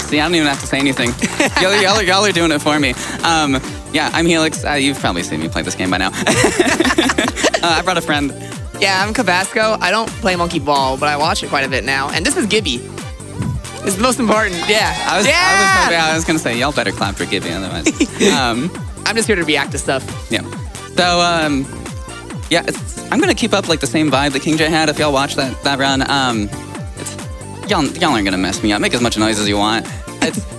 See, I don't even have to say anything. Y'all are doing it for me. Yeah, I'm Helix. You've probably seen me play this game by now. I brought a friend. Yeah, I'm Kobazco. I don't play Monkey Ball, but I watch it quite a bit now. And this is Gibby. It's the most important. Yeah. I was gonna say y'all better clap for Gibby, otherwise. I'm just here to react to stuff. Yeah. So yeah, I'm gonna keep up like the same vibe that King J had. If y'all watch that run, y'all aren't gonna mess me up. Make as much noise as you want.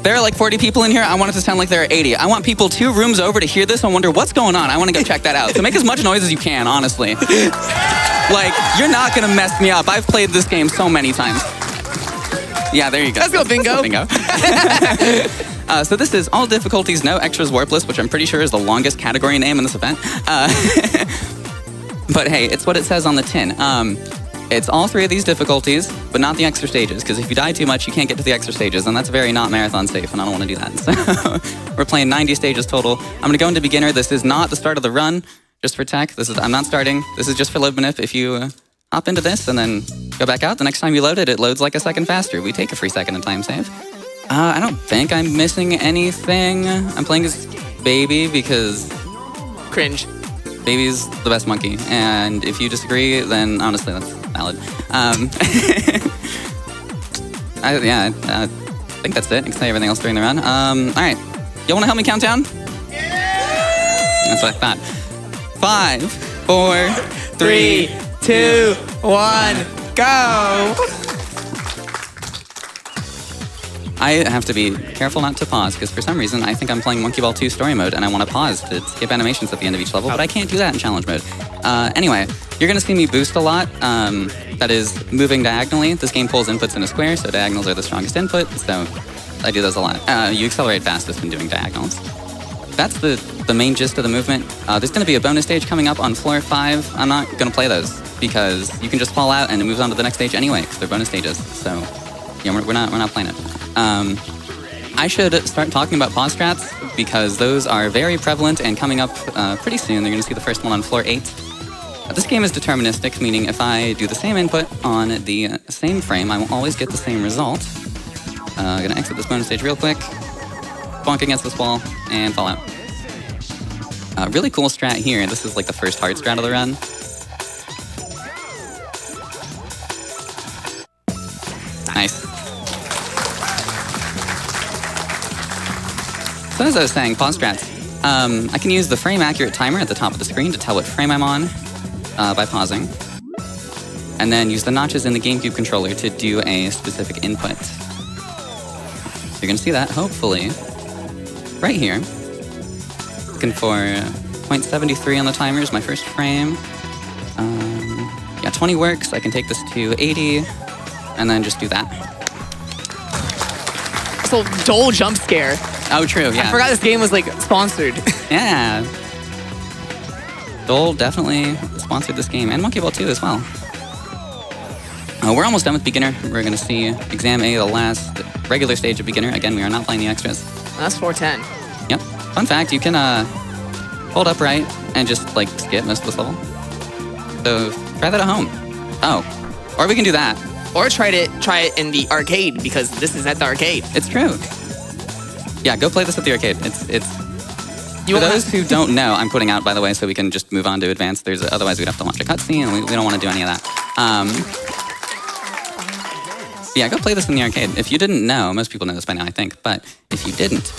There are like 40 people in here. I want it to sound like there are 80. I want people 2 rooms over to hear this and wonder what's going on. I want to go check that out. So make as much noise as you can, honestly. Like, you're not gonna mess me up. I've played this game so many times. Yeah, there you go. Let's go, bingo. Bingo. So this is all difficulties, no extras, warpless, which I'm pretty sure is the longest category name in this event. But hey, it's what it says on the tin. It's all 3 of these difficulties, but not the extra stages, because if you die too much, you can't get to the extra stages, and that's very not marathon safe, and I don't want to do that. So we're playing 90 stages total. I'm going to go into beginner. This is not the start of the run, just for tech. I'm not starting. This is just for load manip. If you hop into this and then go back out, the next time you load it, it loads like a second faster. We take a free second in time save. I don't think I'm missing anything. I'm playing as Baby because... Cringe. Baby's the best monkey, and if you disagree, then honestly, that's valid. I think that's it. I can say everything else during the run. All right, you want to help me count down? Yeah. That's what I thought. 5, 4, 3, 2, 1, go! I have to be careful not to pause, because for some reason I think I'm playing Monkey Ball 2 story mode and I want to pause to skip animations at the end of each level, but I can't do that in challenge mode. Anyway, you're going to see me boost a lot. That is moving diagonally. This game pulls inputs in a square, so diagonals are the strongest input, so I do those a lot. You accelerate fastest when doing diagonals. That's the main gist of the movement. There's going to be a bonus stage coming up on floor 5. I'm not going to play those, because you can just fall out and it moves on to the next stage anyway, because they're bonus stages, so yeah, we're not playing it. I should start talking about pause strats, because those are very prevalent and coming up pretty soon. They're going to see the first one on floor 8. This game is deterministic, meaning if I do the same input on the same frame, I will always get the same result. I'm going to exit this bonus stage real quick, bonk against this wall, and fall out. Really cool strat here. This is like the first hard strat of the run. Nice. So as I was saying, pause strats. I can use the frame accurate timer at the top of the screen to tell what frame I'm on by pausing. And then use the notches in the GameCube controller to do a specific input. So you're gonna see that, hopefully, right here. Looking for 0.73 on the timer is my first frame. Yeah, 20 works. I can take this to 80, and then just do that. So, Dole jump scare. Oh, true, yeah. I forgot this game was, like, sponsored. Yeah. Dole definitely sponsored this game, and Monkey Ball 2 as well. We're almost done with beginner. We're going to see exam A, the last regular stage of beginner. Again, we are not playing the extras. That's 410. Yep. Fun fact, you can hold upright and just, like, skip most of this level. So, try that at home. Oh. Or we can do that. Or try it in the arcade, because this is at the arcade. It's true. Yeah, go play this at the arcade. For those who don't know, I'm putting out, by the way, so we can just move on to advanced. Otherwise, we'd have to watch a cutscene, and we don't want to do any of that. Yeah, go play this in the arcade. If you didn't know, most people know this by now, I think, but if you didn't,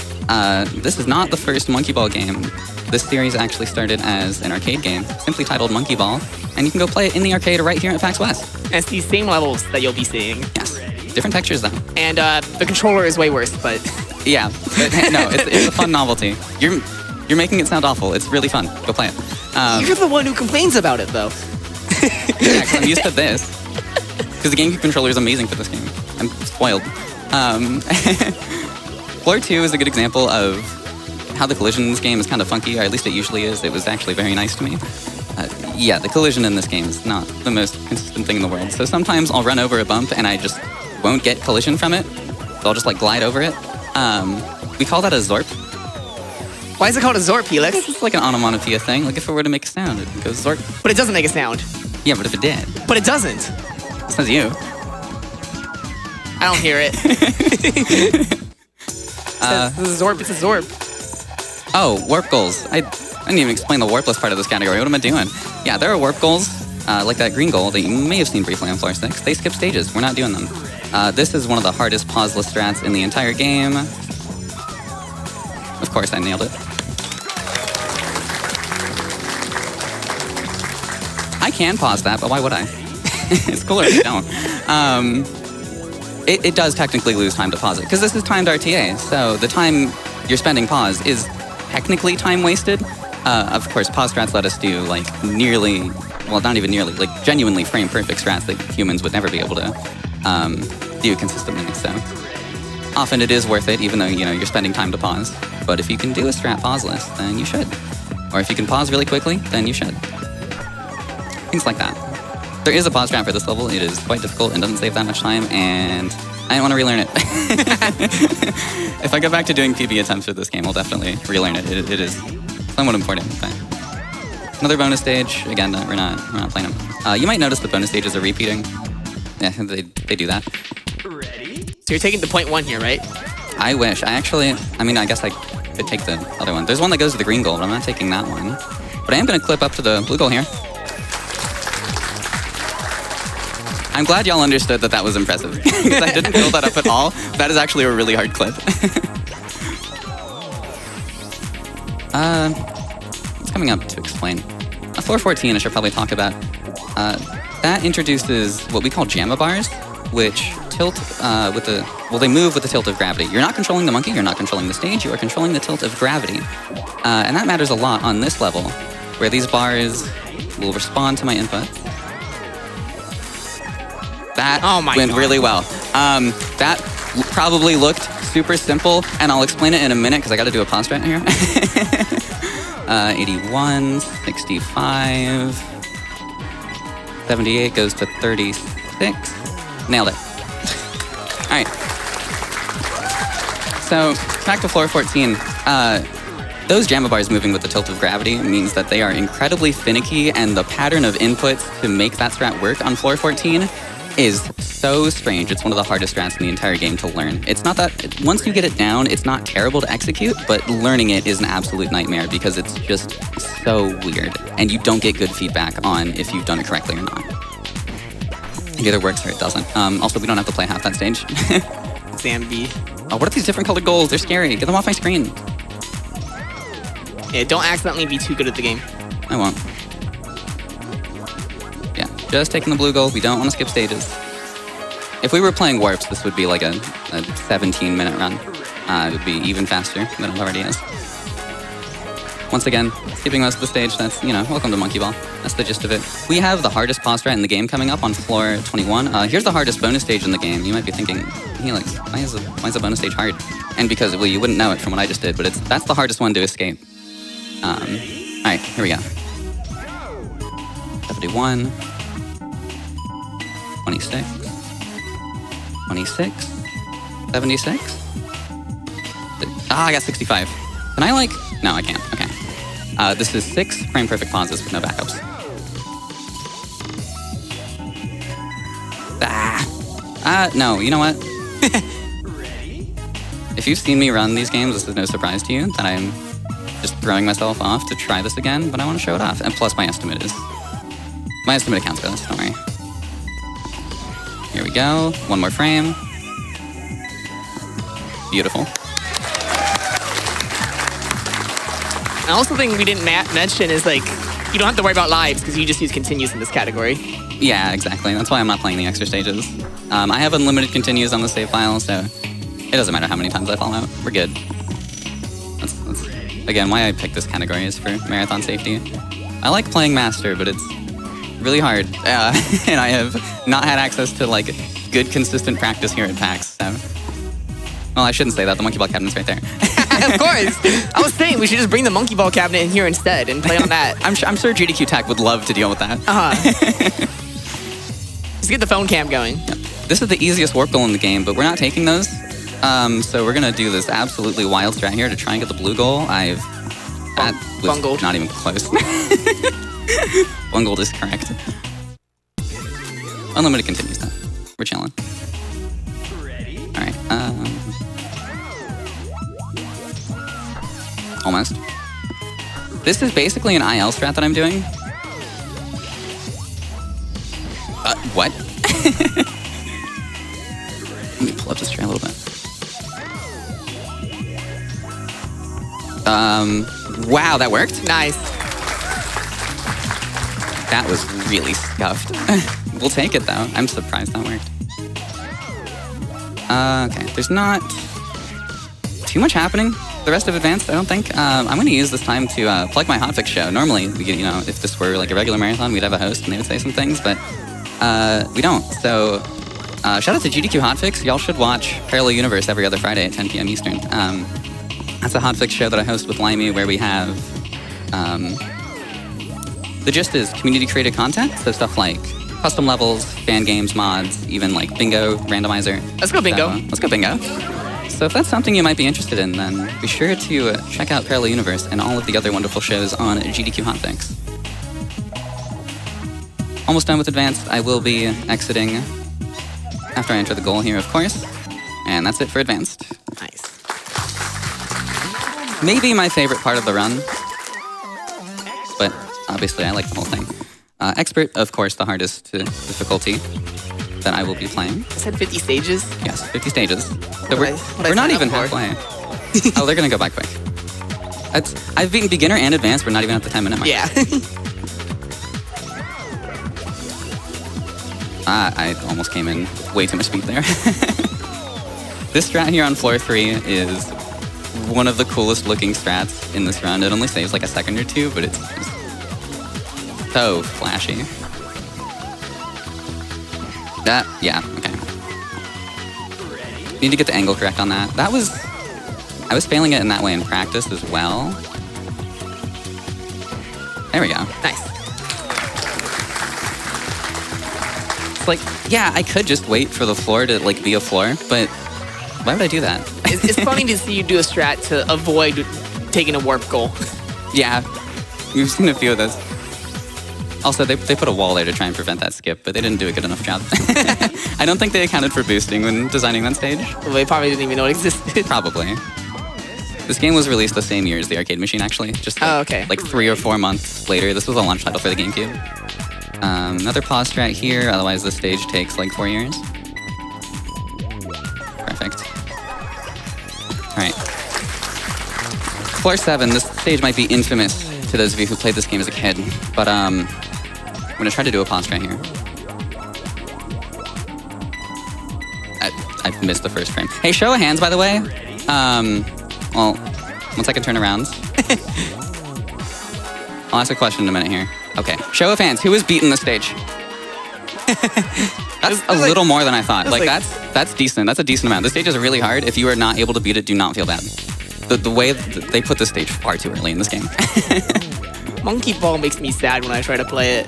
this is not the first Monkey Ball game. This series actually started as an arcade game, simply titled Monkey Ball, and you can go play it in the arcade right here at PAX West. And it's these same levels that you'll be seeing. Yes, different textures though. And the controller is way worse, but... Yeah, but no, it's a fun novelty. You're making it sound awful. It's really fun. Go play it. You're the one who complains about it, though. Yeah, 'cause I'm used to this. Because the GameCube controller is amazing for this game. I'm spoiled. Floor 2 is a good example of how the collision in this game is kind of funky, or at least it usually is. It was actually very nice to me. Yeah, the collision in this game is not the most consistent thing in the world. So sometimes I'll run over a bump and I just won't get collision from it. So I'll just like glide over it. We call that a zorp. Why is it called a zorp, Helix? It's just like an onomatopoeia thing. Like if it were to make a sound, it goes zorp. But it doesn't make a sound. Yeah, but if it did. But it doesn't. Says you. I don't hear it. This is Zorb. It's a Zorb. Oh, warp goals. I didn't even explain the warpless part of this category. What am I doing? Yeah, there are warp goals, like that green goal that you may have seen briefly on floor 6. They skip stages. We're not doing them. This is one of the hardest pauseless strats in the entire game. Of course, I nailed it. I can pause that, but why would I? It's cooler if you don't. It does technically lose time to pause it, because this is timed RTA, so the time you're spending pause is technically time wasted. Of course, pause strats let us do like nearly, well, not even nearly, like genuinely frame perfect strats that humans would never be able to do consistently. So often it is worth it, even though you're spending time to pause. But if you can do a strat pauseless, then you should. Or if you can pause really quickly, then you should. Things like that. There is a pause strat for this level. It is quite difficult and doesn't save that much time, and I don't want to relearn it. If I go back to doing PB attempts for this game, I'll definitely relearn it. It is somewhat important. But another bonus stage. Again, we're not playing them. You might notice the bonus stages are repeating. Yeah, they do that. Ready? So you're taking the .1 here, right? I wish. I guess I could take the other one. There's one that goes to the green goal, but I'm not taking that one. But I am going to clip up to the blue goal here. I'm glad y'all understood that was impressive, because I didn't build that up at all. That is actually a really hard clip. It's coming up to explain. Floor 14, I should probably talk about. That introduces what we call JAMA bars, which tilt they move with the tilt of gravity. You're not controlling the monkey, you're not controlling the stage, you are controlling the tilt of gravity. And that matters a lot on this level, where these bars will respond to my input. That went really well. That probably looked super simple, and I'll explain it in a minute because I got to do a pause strat here. 81, 65, 78 goes to 36. Nailed it. All right. So back to floor 14. Those JAMA bars moving with the tilt of gravity means that they are incredibly finicky, and the pattern of inputs to make that strat work on floor 14 is so strange. It's one of the hardest strats in the entire game to learn. It's not that, once you get it down, it's not terrible to execute, but learning it is an absolute nightmare because it's just so weird, and you don't get good feedback on if you've done it correctly or not. It either works or it doesn't. Also, we don't have to play half that stage. Zambi. Oh, what are these different colored goals? They're scary. Get them off my screen. Yeah, don't accidentally be too good at the game. I won't. Yeah, just taking the blue goal. We don't want to skip stages. If we were playing warps, this would be like a 17-minute run. It would be even faster than it already is. Once again, skipping most of the stage, that's, welcome to Monkey Ball. That's the gist of it. We have the hardest pause strat in the game coming up on floor 21. Here's the hardest bonus stage in the game. You might be thinking, Helix, why is the bonus stage hard? And because, well, you wouldn't know it from what I just did, but that's the hardest one to escape. All right, here we go. 71, 26, 26, 76. I got 65. Can I no, I can't. Okay. This is 6 frame perfect pauses with no backups. No, you know what? If you've seen me run these games, this is no surprise to you that I'm just throwing myself off to try this again, but I want to show it off. And plus my estimate accounts for this, don't worry. Here we go, one more frame. Beautiful. I also think we didn't mention is you don't have to worry about lives because you just use continues in this category. Yeah, exactly. That's why I'm not playing the extra stages. I have unlimited continues on the save file, so it doesn't matter how many times I fall out. We're good. That's again, why I picked this category is for marathon safety. I like playing Master, but it's really hard. And I have not had access to good, consistent practice here at PAX, so. Well, I shouldn't say that. The Monkey Ball cabinet's right there. Of course. I was saying we should just bring the Monkey Ball cabinet in here instead and play on that. I'm sure GDQ Tech would love to deal with that. Just get the phone cam going. Yep. This is the easiest warp goal in the game, but we're not taking those. So we're going to do this absolutely wild strat here to try and get the blue goal. That was bungled. Not even close. Bungled is correct. Unlimited continues though. We're chilling. almost. This is basically an IL strat that I'm doing. What? Let me pull up this tray a little bit. Wow, that worked. Nice. That was really scuffed. We'll take it though. I'm surprised that worked. Okay, there's not too much happening. The rest of Advanced, I don't think. I'm going to use this time to plug my hotfix show. Normally, if this were like a regular marathon, we'd have a host and they would say some things, but we don't. So shout out to GDQ Hotfix. Y'all should watch Parallel Universe every other Friday at 10 p.m. Eastern. That's a hotfix show that I host with Limey where we have... the gist is community-created content, so stuff like custom levels, fan games, mods, even like bingo, randomizer. Let's go bingo. So, let's go bingo. So if that's something you might be interested in, then be sure to check out Parallel Universe and all of the other wonderful shows on GDQ Hotfix. Almost done with Advanced. I will be exiting after I enter the goal here, of course. And that's it for Advanced. Nice. Maybe my favorite part of the run, but obviously I like the whole thing. Expert, of course, the hardest difficulty that I will be playing. I said 50 stages? Yes, 50 stages. So What we're I not sign even up for? halfway. Oh, they're gonna go by quick. I've beaten beginner and advanced. We're not even at the 10-minute mark. Yeah. I almost came in way too much speed there. This strat here on floor 3 is one of the coolest looking strats in this run. It only saves like a second or two, but it's just so flashy. Yeah, okay. Need to get the angle correct on that. I was failing it in that way in practice as well. There we go. Nice. It's like, yeah, I could just wait for the floor to like be a floor, but why would I do that? It's funny to see you do a strat to avoid taking a warp goal. Yeah, we've seen a few of those. Also, they put a wall there to try and prevent that skip, but they didn't do a good enough job. I don't think they accounted for boosting when designing that stage. Well, they probably didn't even know it existed. Probably. This game was released the same year as the arcade machine, actually. Just like, okay. Like 3 or 4 months later. This was a launch title for the GameCube. Another pause strat here, otherwise this stage takes like 4 years. Perfect. Alright. Floor 7, this stage might be infamous to those of you who played this game as a kid, but I'm gonna try to do a pause strat here. I've missed the first frame. Hey, show of hands, by the way. Well, once I can turn around. I'll ask a question in a minute here. Okay, show of hands. Who has beaten the stage? That's a little more than I thought. Like that's decent. That's a decent amount. This stage is really hard. If you are not able to beat it, do not feel bad. The way they put this stage far too early in this game. Monkey Ball makes me sad when I try to play it.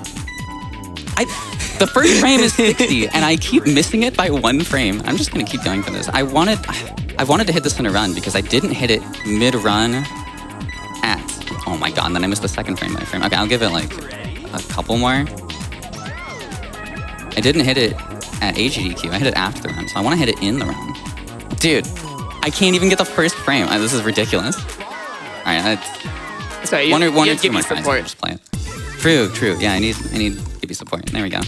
The first frame is 60, and I keep missing it by 1 frame. I'm just gonna keep going for this. I wanted to hit this in a run because I didn't hit it mid-run at, oh my god, and then I missed the second frame by frame. Okay, I'll give it like a couple more. I didn't hit it at GDQ. I hit it after the run, so I want to hit it in the run. Dude, I can't even get the first frame. This is ridiculous. All right, sorry, one or two more support. tries. Just play it. True. Yeah, I need Gibby support. There we go.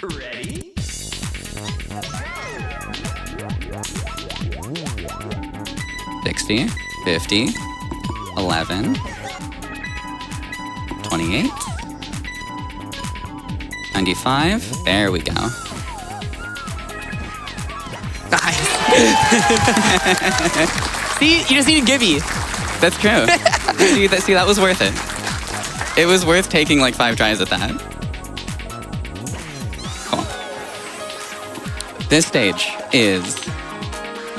Ready? 60, 50, 11, 28, 95. There we go. Nice. See, you just need Gibby. That's true. See, that was worth it. It was worth taking like 5 tries at that. Cool. This stage is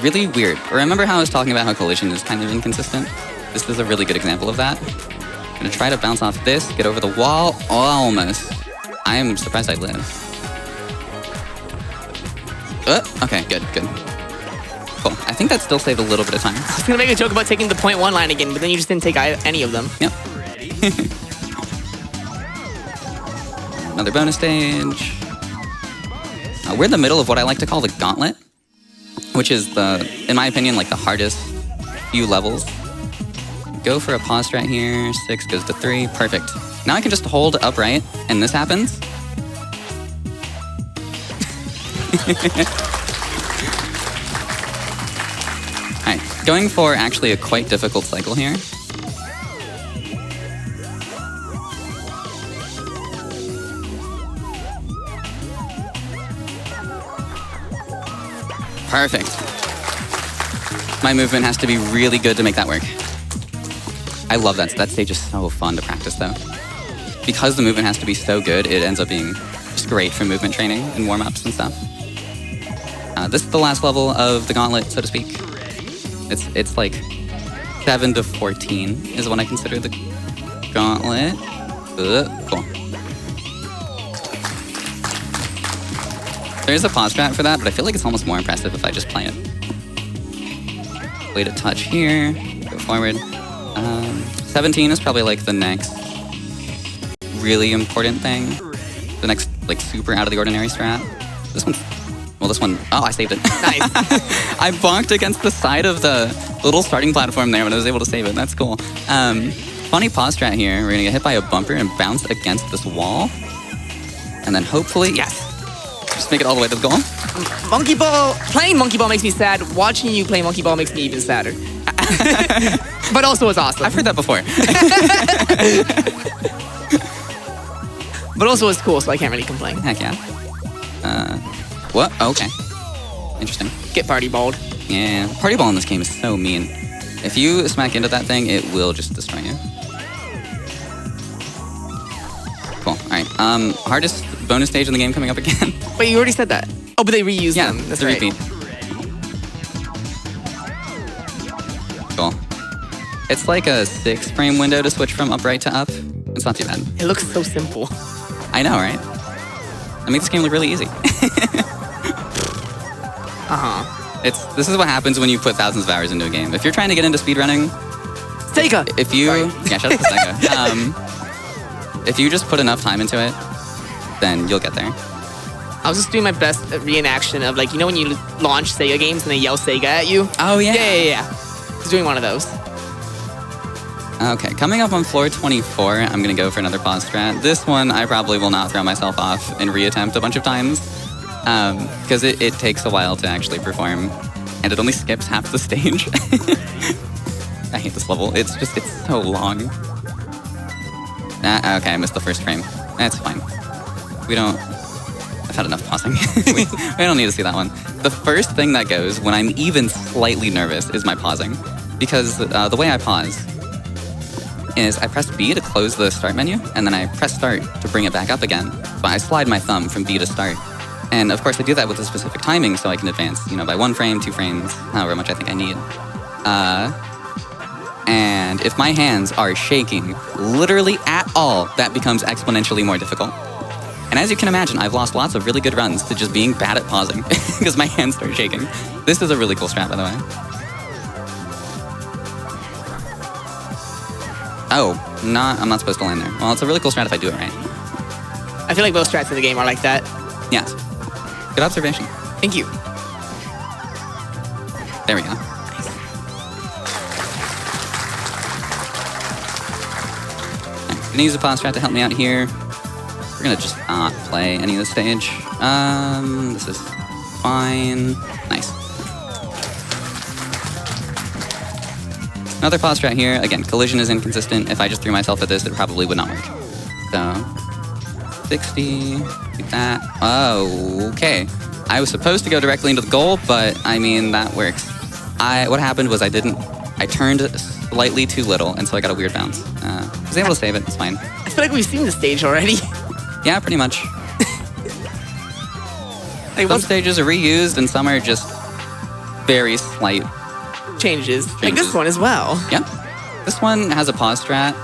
really weird. Remember how I was talking about how collision is kind of inconsistent? This is a really good example of that. I'm gonna try to bounce off this, get over the wall, almost. I am surprised I live. Okay, good. Cool. I think that still saved a little bit of time. I was gonna make a joke about taking the .1 line again, but then you just didn't take any of them. Yep. Another bonus stage. We're in the middle of what I like to call the gauntlet, which is in my opinion, like the hardest few levels go for a pause strat here. 6 goes to 3. Perfect. Now I can just hold upright, and this happens. Alright, going for actually a quite difficult cycle here. Perfect. My movement has to be really good to make that work. I love that. That stage is so fun to practice, though. Because the movement has to be so good, it ends up being just great for movement training and warm-ups and stuff. This is the last level of the gauntlet, so to speak. It's like 7 to 14 is what I consider the gauntlet. Cool. There's a pause strat for that, but I feel like it's almost more impressive if I just play it. Way to touch here, go forward. 17 is probably like the next really important thing. The next like super out of the ordinary strat. This one, well this one, oh I saved it. Nice. I bonked against the side of the little starting platform there when I was able to save it. That's cool. Funny pause strat here. We're gonna get hit by a bumper and bounce against this wall. And then hopefully, yes, just make it all the way to the goal. Monkey ball, playing monkey ball makes me sad. Watching you play monkey ball makes me even sadder. But also it's awesome. I've heard that before. But also it's cool, so I can't really complain. Heck yeah. What? Okay. Interesting. Get party balled. Yeah, party ball in this game is so mean. If you smack into that thing, it will just destroy you. Cool. All right. Hardest bonus stage in the game coming up again. Wait, you already said that. Oh, but they reused them. Yeah, That's the right. repeat. Cool. It's like a 6-frame window to switch from upright to up. It's not too bad. It looks so simple. I know, right? I made this game look really easy. This is what happens when you put thousands of hours into a game. If you're trying to get into speedrunning, Sega. If you yeah, shut up for Sega. If you just put enough time into it, then you'll get there. I was just doing my best reenaction of like, you know when you launch Sega games and they yell Sega at you? Oh yeah. Yeah. I was doing one of those. Okay, coming up on floor 24, I'm gonna go for another pause strat. This one, I probably will not throw myself off and reattempt a bunch of times, because it takes a while to actually perform, and it only skips half the stage. I hate this level. It's so long. Okay, I missed the first frame. That's fine. I've had enough pausing. we don't need to see that one. The first thing that goes when I'm even slightly nervous is my pausing, because the way I pause is I press B to close the start menu, and then I press start to bring it back up again, but I slide my thumb from B to start. And of course I do that with a specific timing so I can advance, by 1 frame, 2 frames, however much I think I need. And if my hands are shaking literally at all, that becomes exponentially more difficult. And as you can imagine, I've lost lots of really good runs to just being bad at pausing because my hands start shaking. This is a really cool strat, by the way. Oh, I'm not supposed to land there. Well, it's a really cool strat if I do it right. I feel like most strats in the game are like that. Yes. Good observation. Thank you. There we go. I'm gonna use a pause strat to help me out here. We're gonna just not play any of the stage. This is fine. Nice. Another pause strat here. Again, collision is inconsistent. If I just threw myself at this, it probably would not work. So, 60, like that. Oh, okay. I was supposed to go directly into the goal, but I mean, that works. What happened was I turned slightly too little, and so I got a weird bounce. I was able to save it, it's fine. I feel like we've seen this stage already. Yeah, pretty much. Some stages are reused, and some are just very slight changes. Like this one as well. Yeah. This one has a pause strat,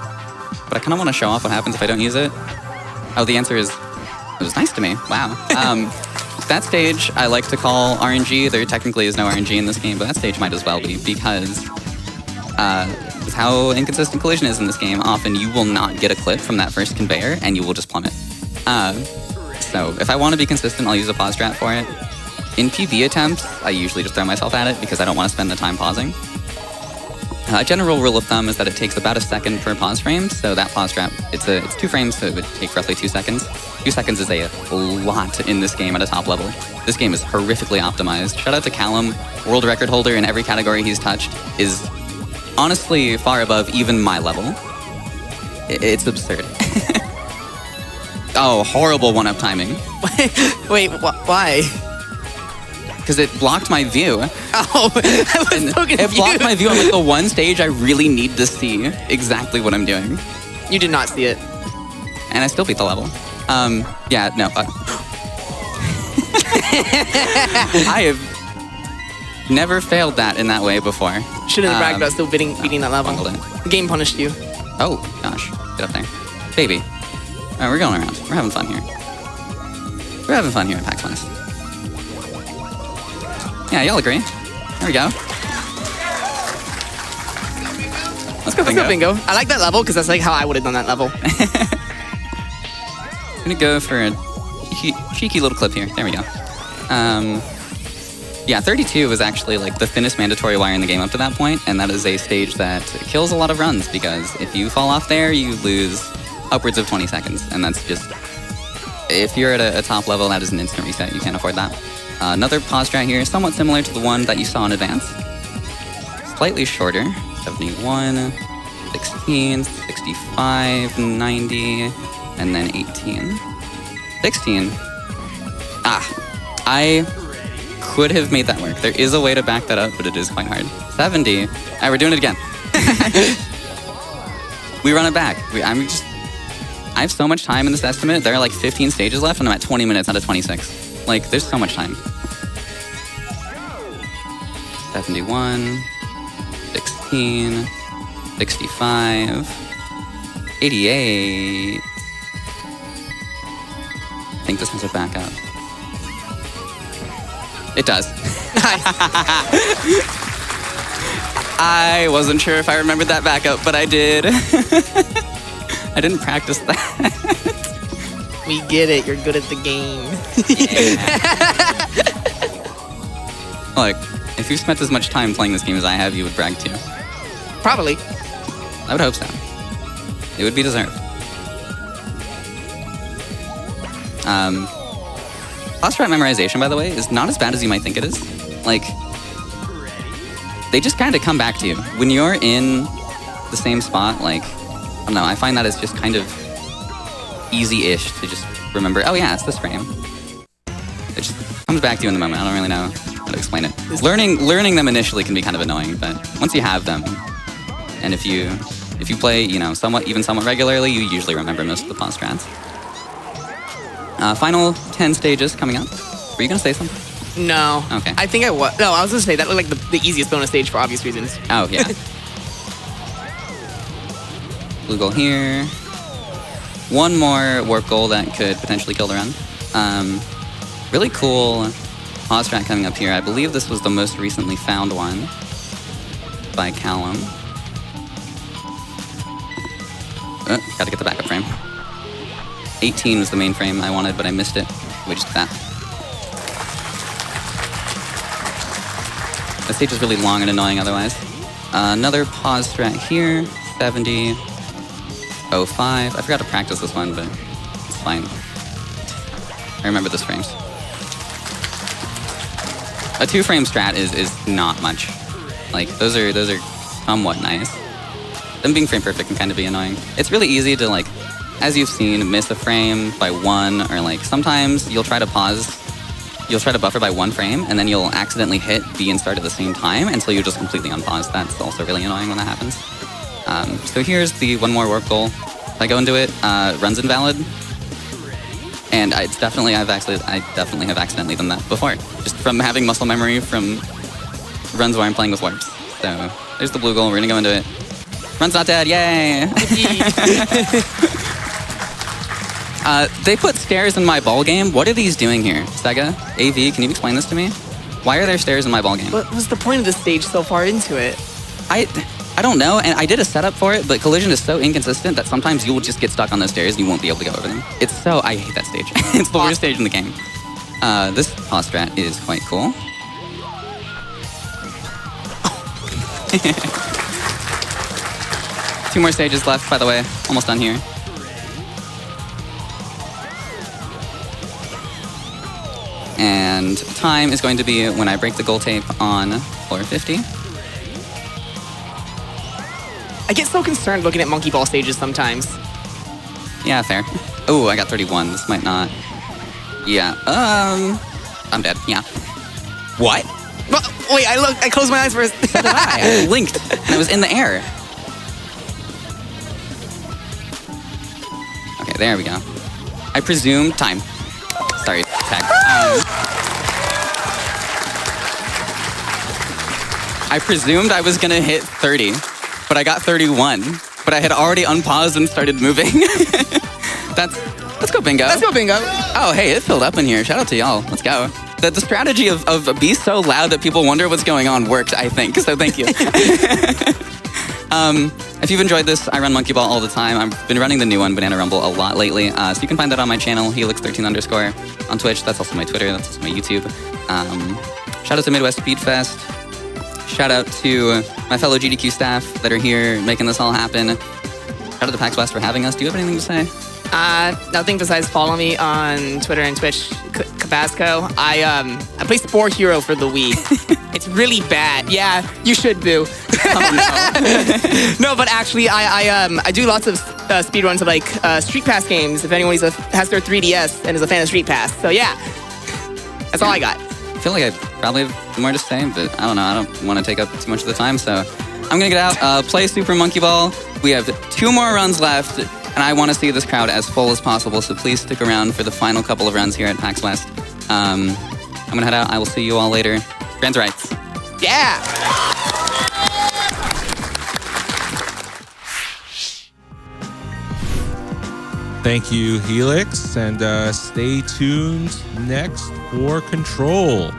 but I kind of want to show off what happens if I don't use it. Oh, the answer is, it was nice to me. Wow. That stage I like to call RNG. There technically is no RNG in this game, but that stage might as well be because with how inconsistent collision is in this game, often you will not get a clip from that first conveyor and you will just plummet. So if I want to be consistent, I'll use a pause strat for it. In PB attempts, I usually just throw myself at it because I don't want to spend the time pausing. A general rule of thumb is that it takes about a second per pause frame, so that pause trap, it's 2 frames, so it would take roughly 2 seconds. 2 seconds is a lot in this game at a top level. This game is horrifically optimized. Shout out to Callum, world record holder in every category he's touched, is honestly far above even my level. It's absurd. Oh, horrible one-up timing. Wait, why? Because it blocked my view. Oh, I was so confused. It blocked my view on like the one stage I really need to see exactly what I'm doing. You did not see it. And I still beat the level. Yeah, no. I have never failed that in that way before. Shouldn't have bragged about still beating that level. The game punished you. Oh, gosh. Get up there. Baby. All right, we're going around. We're having fun here. We're having fun here at PAX West. Yeah, y'all agree. There we go. Let's go bingo. I like that level because that's like how I would have done that level. I'm gonna go for a cheeky little clip here. There we go. Yeah, 32 was actually like the thinnest mandatory wire in the game up to that point, and that is a stage that kills a lot of runs because if you fall off there, you lose upwards of 20 seconds, and that's just... If you're at a top level, that is an instant reset. You can't afford that. Another pause strat here, somewhat similar to the one that you saw in advance. Slightly shorter, 71, 16, 65, 90, and then 18. 16. I could have made that work. There is a way to back that up, but it is quite hard. 70. All right, we're doing it again. We run it back. I have so much time in this estimate. There are like 15 stages left, and I'm at 20 minutes out of 26. Like, there's so much time. 71, 16, 65, 88. I think this has a backup. It does. I wasn't sure if I remembered that backup, but I did. I didn't practice that. We get it. You're good at the game. Look, if you spent as much time playing this game as I have, you would brag too. Probably. I would hope so. It would be deserved. Pause strat memorization, by the way, is not as bad as you might think it is. Like, they just kind of come back to you. When you're in the same spot, like, I don't know, I find that it's just kind of easy-ish to just remember, oh yeah, it's this frame. It just comes back to you in the moment. I don't really know how to explain it. Learning them initially can be kind of annoying, but once you have them, and if you play, you know, somewhat regularly, you usually remember most of the pause strats. Final 10 stages coming up. Were you gonna say something? No. Okay. I think I was. No, I was gonna say that looked like the easiest bonus stage for obvious reasons. Oh, yeah. Blue goal here. One more warp goal that could potentially kill the run. Really cool pause strat coming up here. I believe this was the most recently found one by Callum. Gotta get the backup frame. 18 was the main frame I wanted, but I missed it. We just did that. The stage is really long and annoying otherwise. Another pause strat here. 70. 05. I forgot to practice this one, but it's fine. I remember those frames. A 2-frame strat is not much. Like, those are somewhat nice. Them being frame perfect can kind of be annoying. It's really easy to, like, as you've seen, miss a frame by 1, or like sometimes you'll try to buffer by 1 frame, and then you'll accidentally hit B and start at the same time until you just completely unpause. That's also really annoying when that happens. So here's the one more warp goal. If I go into it, run's invalid. And I definitely have accidentally done that before. Just from having muscle memory from runs where I'm playing with warps. So there's the blue goal, we're gonna go into it. Run's not dead, yay! They put stairs in my ball game. What are these doing here? Sega, AV, can you explain this to me? Why are there stairs in my ball game? What was the point of this stage so far into it? I don't know, and I did a setup for it, but collision is so inconsistent that sometimes you will just get stuck on those stairs and you won't be able to go over them. I hate that stage. It's the worst stage in the game. This pause strat is quite cool. 2 more stages left, by the way. Almost done here. And time is going to be when I break the goal tape on floor 50. I get so concerned looking at monkey ball stages sometimes. Yeah, fair. Oh, I got 31. This might not. Yeah. I'm dead. Yeah. What? Wait, I closed my eyes for a second. So did I. I blinked, and I was in the air. Okay, there we go. I presume time. Sorry, tag. I presumed I was gonna hit 30, but I got 31. But I had already unpaused and started moving. Let's go bingo. Let's go bingo. Oh, hey, it filled up in here. Shout out to y'all. Let's go. The strategy of be so loud that people wonder what's going on worked, I think. So thank you. If you've enjoyed this, I run Monkey Ball all the time. I've been running the new one, Banana Rumble, a lot lately. So you can find that on my channel, Helix13_ on Twitch. That's also my Twitter. That's also my YouTube. Shout out to Midwest Speed Fest. Shout out to my fellow GDQ staff that are here making this all happen. Shout out to PAX West for having us. Do you have anything to say? Nothing besides follow me on Twitter and Twitch, kobazco. I play Spore Hero for the Wii. It's really bad. Yeah, you should, boo. Oh, no. No, but actually, I do lots of speed runs of like Street Pass games. If anyone has their 3DS and is a fan of Street Pass, so yeah, that's all I got. I feel like I probably have more to say, but I don't know. I don't want to take up too much of the time, so I'm gonna get out, play Super Monkey Ball. We have 2 more runs left, and I want to see this crowd as full as possible, so please stick around for the final couple of runs here at PAX West. I'm gonna head out. I will see you all later. Trans rights. Yeah! Thank you, Helix, and stay tuned next for Control.